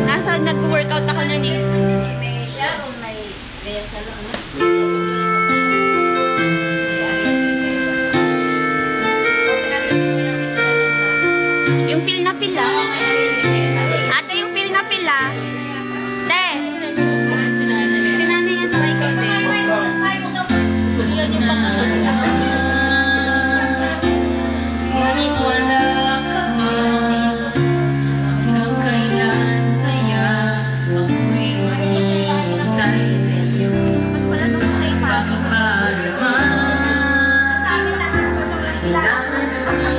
Nasa nag-workout ako nun eh. May siya o may sa lang. Yung feel na feel ah. Ate, yung feel na feel ah. Te. Sinanay yan sa ikaw, te. Ngunit wala ka ba? Hanggang kailan kaya ako'y maghihintay sa iyo? Wala naman siya ipapag. Bakit ba naman? Kailangan